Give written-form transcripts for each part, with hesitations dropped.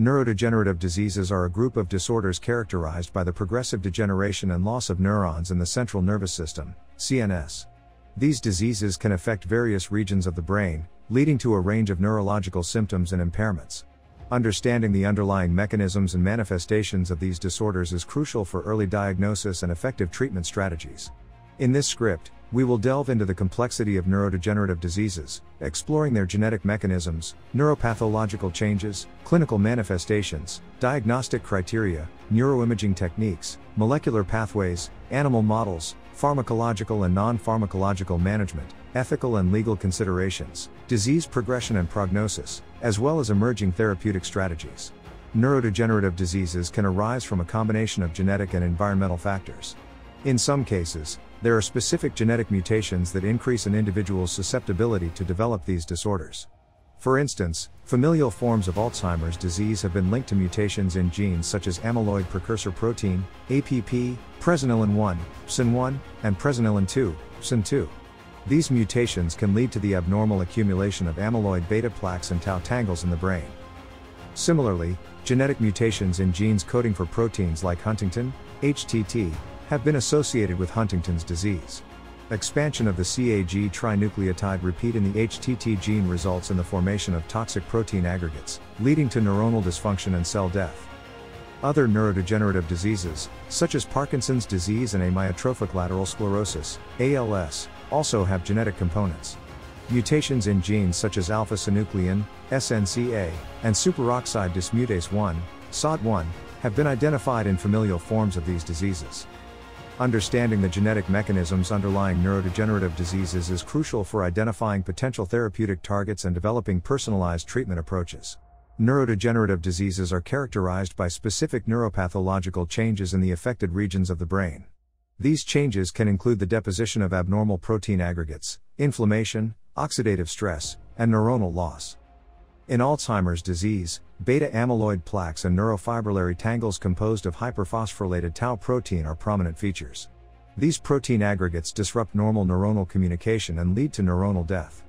Neurodegenerative diseases are a group of disorders characterized by the progressive degeneration and loss of neurons in the central nervous system, CNS. These diseases can affect various regions of the brain, leading to a range of neurological symptoms and impairments. Understanding the underlying mechanisms and manifestations of these disorders is crucial for early diagnosis and effective treatment strategies. In this script, we will delve into the complexity of neurodegenerative diseases, exploring their genetic mechanisms, neuropathological changes, clinical manifestations, diagnostic criteria, neuroimaging techniques, molecular pathways, animal models, pharmacological and non-pharmacological management, ethical and legal considerations, disease progression and prognosis, as well as emerging therapeutic strategies. Neurodegenerative diseases can arise from a combination of genetic and environmental factors. In some cases, there are specific genetic mutations that increase an individual's susceptibility to develop these disorders. For instance, familial forms of Alzheimer's disease have been linked to mutations in genes such as amyloid precursor protein, APP, presenilin 1, PSIN1, and presenilin 2, PSIN2. These mutations can lead to the abnormal accumulation of amyloid beta plaques and tau tangles in the brain. Similarly, genetic mutations in genes coding for proteins like Huntington, HTT, have been associated with Huntington's disease. Expansion of the CAG trinucleotide repeat in the HTT gene results in the formation of toxic protein aggregates, leading to neuronal dysfunction and cell death. Other neurodegenerative diseases, such as Parkinson's disease and amyotrophic lateral sclerosis, ALS, also have genetic components. Mutations in genes such as alpha-synuclein, SNCA, and superoxide dismutase 1, SOD1, have been identified in familial forms of these diseases. Understanding the genetic mechanisms underlying neurodegenerative diseases is crucial for identifying potential therapeutic targets and developing personalized treatment approaches. Neurodegenerative diseases are characterized by specific neuropathological changes in the affected regions of the brain. These changes can include the deposition of abnormal protein aggregates, inflammation, oxidative stress, and neuronal loss. In Alzheimer's disease, beta amyloid plaques and neurofibrillary tangles composed of hyperphosphorylated tau protein are prominent features. These protein aggregates disrupt normal neuronal communication and lead to neuronal death.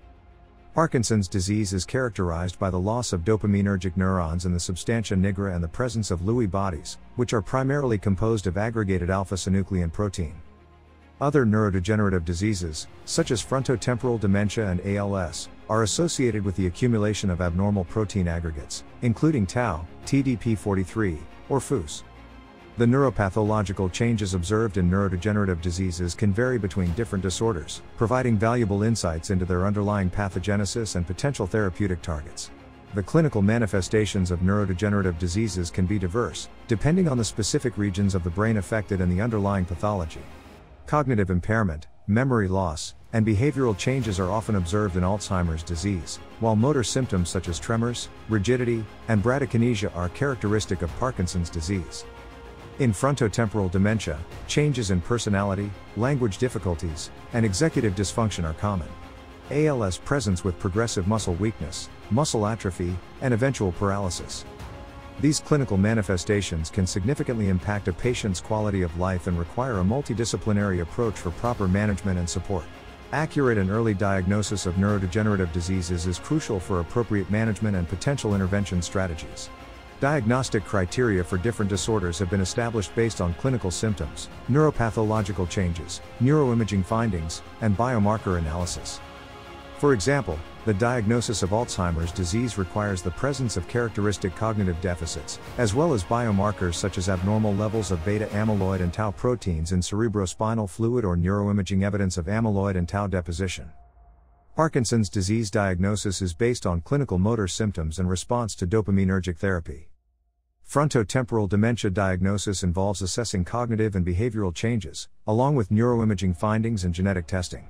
Parkinson's disease is characterized by the loss of dopaminergic neurons in the substantia nigra and the presence of Lewy bodies, which are primarily composed of aggregated alpha-synuclein protein. Other neurodegenerative diseases, such as frontotemporal dementia and ALS, are associated with the accumulation of abnormal protein aggregates, including tau, TDP43, or FUS. The neuropathological changes observed in neurodegenerative diseases can vary between different disorders, providing valuable insights into their underlying pathogenesis and potential therapeutic targets. The clinical manifestations of neurodegenerative diseases can be diverse, depending on the specific regions of the brain affected and the underlying pathology. Cognitive impairment, memory loss, and behavioral changes are often observed in Alzheimer's disease, while motor symptoms such as tremors, rigidity, and bradykinesia are characteristic of Parkinson's disease. In frontotemporal dementia, changes in personality, language difficulties, and executive dysfunction are common. ALS presents with progressive muscle weakness, muscle atrophy, and eventual paralysis. These clinical manifestations can significantly impact a patient's quality of life and require a multidisciplinary approach for proper management and support. Accurate and early diagnosis of neurodegenerative diseases is crucial for appropriate management and potential intervention strategies. Diagnostic criteria for different disorders have been established based on clinical symptoms, neuropathological changes, neuroimaging findings, and biomarker analysis. For example, the diagnosis of Alzheimer's disease requires the presence of characteristic cognitive deficits, as well as biomarkers such as abnormal levels of beta amyloid and tau proteins in cerebrospinal fluid or neuroimaging evidence of amyloid and tau deposition. Parkinson's disease diagnosis is based on clinical motor symptoms and response to dopaminergic therapy. Frontotemporal dementia diagnosis involves assessing cognitive and behavioral changes, along with neuroimaging findings and genetic testing.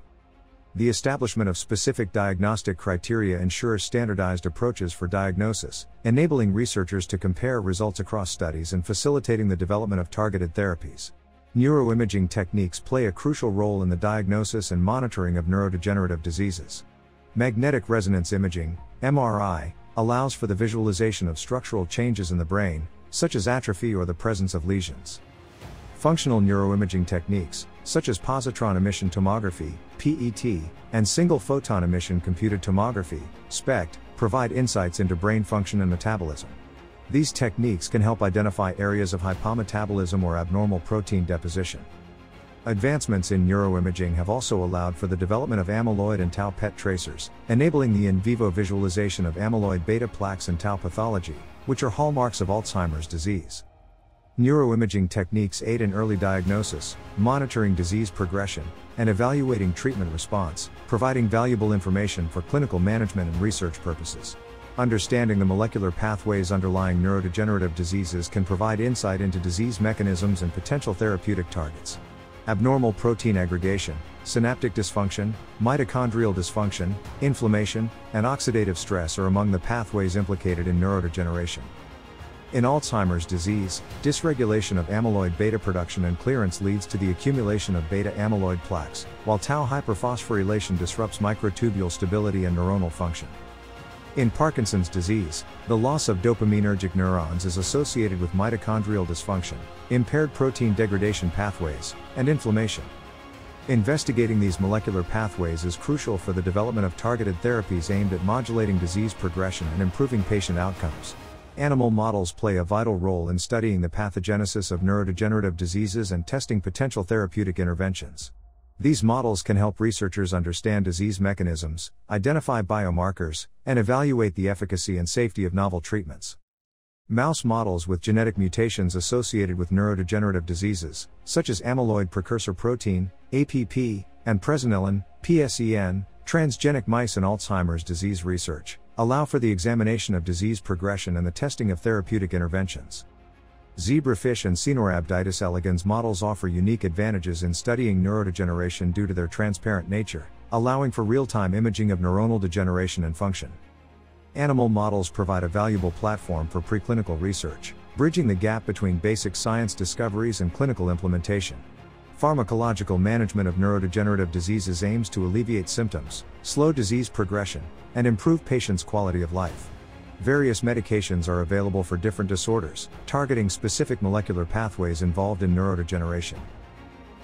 The establishment of specific diagnostic criteria ensures standardized approaches for diagnosis, enabling researchers to compare results across studies and facilitating the development of targeted therapies. Neuroimaging techniques play a crucial role in the diagnosis and monitoring of neurodegenerative diseases. Magnetic resonance imaging, MRI, allows for the visualization of structural changes in the brain, such as atrophy or the presence of lesions. Functional neuroimaging techniques, such as positron emission tomography, PET, and single photon emission computed tomography, SPECT, provide insights into brain function and metabolism. These techniques can help identify areas of hypometabolism or abnormal protein deposition. Advancements in neuroimaging have also allowed for the development of amyloid and tau PET tracers, enabling the in vivo visualization of amyloid beta plaques and tau pathology, which are hallmarks of Alzheimer's disease. Neuroimaging techniques aid in early diagnosis, monitoring disease progression, and evaluating treatment response, providing valuable information for clinical management and research purposes. Understanding the molecular pathways underlying neurodegenerative diseases can provide insight into disease mechanisms and potential therapeutic targets. Abnormal protein aggregation, synaptic dysfunction, mitochondrial dysfunction, inflammation, and oxidative stress are among the pathways implicated in neurodegeneration. In Alzheimer's disease, dysregulation of amyloid beta production and clearance leads to the accumulation of beta amyloid plaques, while tau hyperphosphorylation disrupts microtubule stability and neuronal function. In Parkinson's disease, the loss of dopaminergic neurons is associated with mitochondrial dysfunction, impaired protein degradation pathways, and inflammation. Investigating these molecular pathways is crucial for the development of targeted therapies aimed at modulating disease progression and improving patient outcomes. Animal models play a vital role in studying the pathogenesis of neurodegenerative diseases and testing potential therapeutic interventions. These models can help researchers understand disease mechanisms, identify biomarkers, and evaluate the efficacy and safety of novel treatments. Mouse models with genetic mutations associated with neurodegenerative diseases, such as amyloid precursor protein, APP, and presenilin, PSEN, transgenic mice in Alzheimer's disease research, allow for the examination of disease progression and the testing of therapeutic interventions. Zebrafish and Caenorhabditis elegans models offer unique advantages in studying neurodegeneration due to their transparent nature, allowing for real-time imaging of neuronal degeneration and function. Animal models provide a valuable platform for preclinical research, bridging the gap between basic science discoveries and clinical implementation. Pharmacological management of neurodegenerative diseases aims to alleviate symptoms, slow disease progression, and improve patients' quality of life. Various medications are available for different disorders, targeting specific molecular pathways involved in neurodegeneration.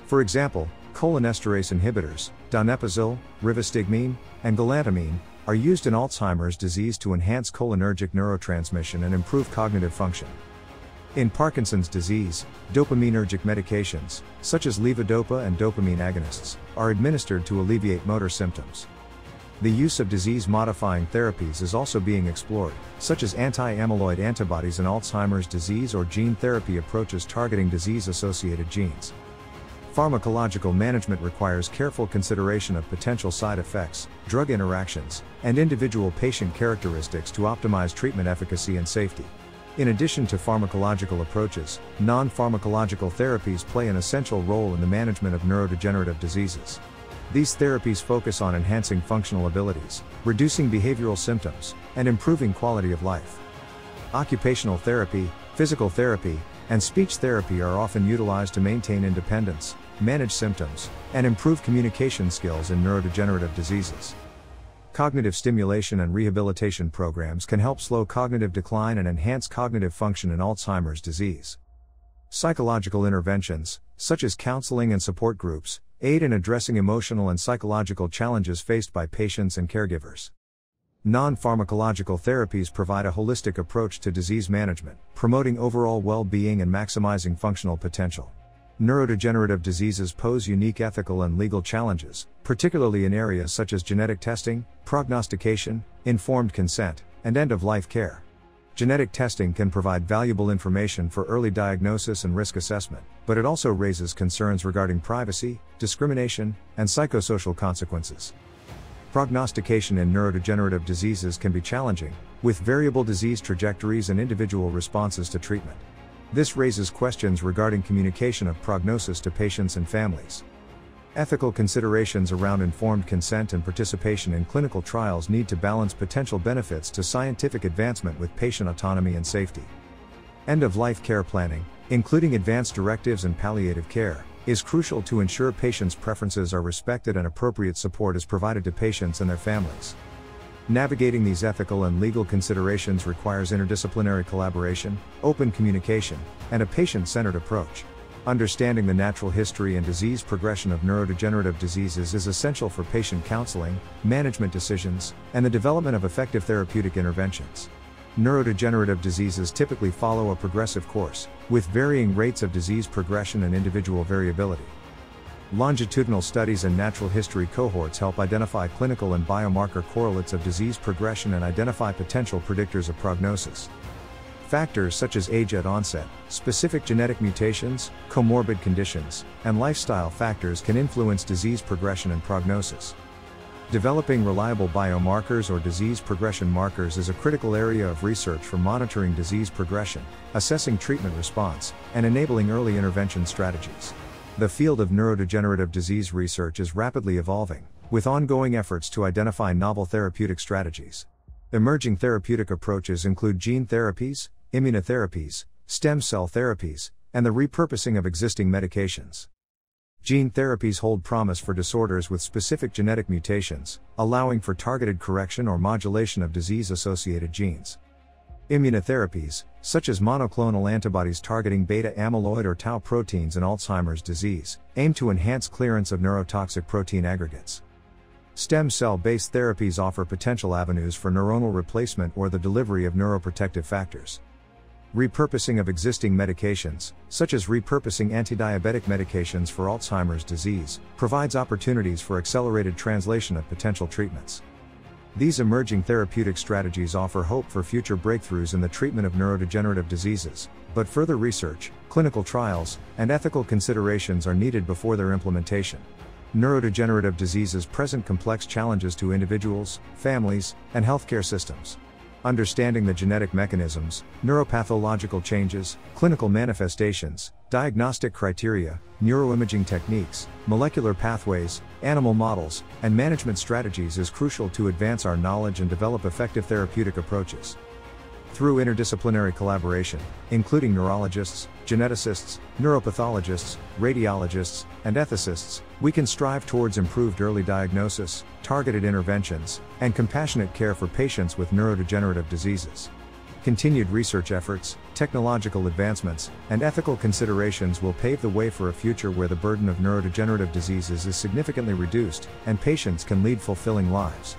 For example, cholinesterase inhibitors, donepezil, rivastigmine, and galantamine, are used in Alzheimer's disease to enhance cholinergic neurotransmission and improve cognitive function. In Parkinson's disease, dopaminergic medications, such as levodopa and dopamine agonists, are administered to alleviate motor symptoms. The use of disease-modifying therapies is also being explored, such as anti-amyloid antibodies in Alzheimer's disease or gene therapy approaches targeting disease-associated genes. Pharmacological management requires careful consideration of potential side effects, drug interactions, and individual patient characteristics to optimize treatment efficacy and safety. In addition to pharmacological approaches, non-pharmacological therapies play an essential role in the management of neurodegenerative diseases. These therapies focus on enhancing functional abilities, reducing behavioral symptoms, and improving quality of life. Occupational therapy, physical therapy, and speech therapy are often utilized to maintain independence, manage symptoms, and improve communication skills in neurodegenerative diseases. Cognitive stimulation and rehabilitation programs can help slow cognitive decline and enhance cognitive function in Alzheimer's disease. Psychological interventions, such as counseling and support groups, aid in addressing emotional and psychological challenges faced by patients and caregivers. Non-pharmacological therapies provide a holistic approach to disease management, promoting overall well-being and maximizing functional potential. Neurodegenerative diseases pose unique ethical and legal challenges, particularly in areas such as genetic testing, prognostication, informed consent, and end-of-life care. Genetic testing can provide valuable information for early diagnosis and risk assessment, but it also raises concerns regarding privacy, discrimination, and psychosocial consequences. Prognostication in neurodegenerative diseases can be challenging, with variable disease trajectories and individual responses to treatment. This raises questions regarding communication of prognosis to patients and families. Ethical considerations around informed consent and participation in clinical trials need to balance potential benefits to scientific advancement with patient autonomy and safety. End-of-life care planning, including advanced directives and palliative care, is crucial to ensure patients' preferences are respected and appropriate support is provided to patients and their families. Navigating these ethical and legal considerations requires interdisciplinary collaboration, open communication, and a patient-centered approach. Understanding the natural history and disease progression of neurodegenerative diseases is essential for patient counseling, management decisions, and the development of effective therapeutic interventions. Neurodegenerative diseases typically follow a progressive course, with varying rates of disease progression and individual variability. Longitudinal studies and natural history cohorts help identify clinical and biomarker correlates of disease progression and identify potential predictors of prognosis. Factors such as age at onset, specific genetic mutations, comorbid conditions, and lifestyle factors can influence disease progression and prognosis. Developing reliable biomarkers or disease progression markers is a critical area of research for monitoring disease progression, assessing treatment response, and enabling early intervention strategies. The field of neurodegenerative disease research is rapidly evolving, with ongoing efforts to identify novel therapeutic strategies. Emerging therapeutic approaches include gene therapies, immunotherapies, stem cell therapies, and the repurposing of existing medications. Gene therapies hold promise for disorders with specific genetic mutations, allowing for targeted correction or modulation of disease-associated genes. Immunotherapies, such as monoclonal antibodies targeting beta amyloid or tau proteins in Alzheimer's disease, aim to enhance clearance of neurotoxic protein aggregates. Stem cell-based therapies offer potential avenues for neuronal replacement or the delivery of neuroprotective factors. Repurposing of existing medications, such as repurposing antidiabetic medications for Alzheimer's disease, provides opportunities for accelerated translation of potential treatments. These emerging therapeutic strategies offer hope for future breakthroughs in the treatment of neurodegenerative diseases, but further research, clinical trials, and ethical considerations are needed before their implementation. Neurodegenerative diseases present complex challenges to individuals, families, and healthcare systems. Understanding the genetic mechanisms, neuropathological changes, clinical manifestations, diagnostic criteria, neuroimaging techniques, molecular pathways, animal models, and management strategies is crucial to advance our knowledge and develop effective therapeutic approaches. Through interdisciplinary collaboration, including neurologists, geneticists, neuropathologists, radiologists, and ethicists, we can strive towards improved early diagnosis, targeted interventions, and compassionate care for patients with neurodegenerative diseases. Continued research efforts, technological advancements, and ethical considerations will pave the way for a future where the burden of neurodegenerative diseases is significantly reduced, and patients can lead fulfilling lives.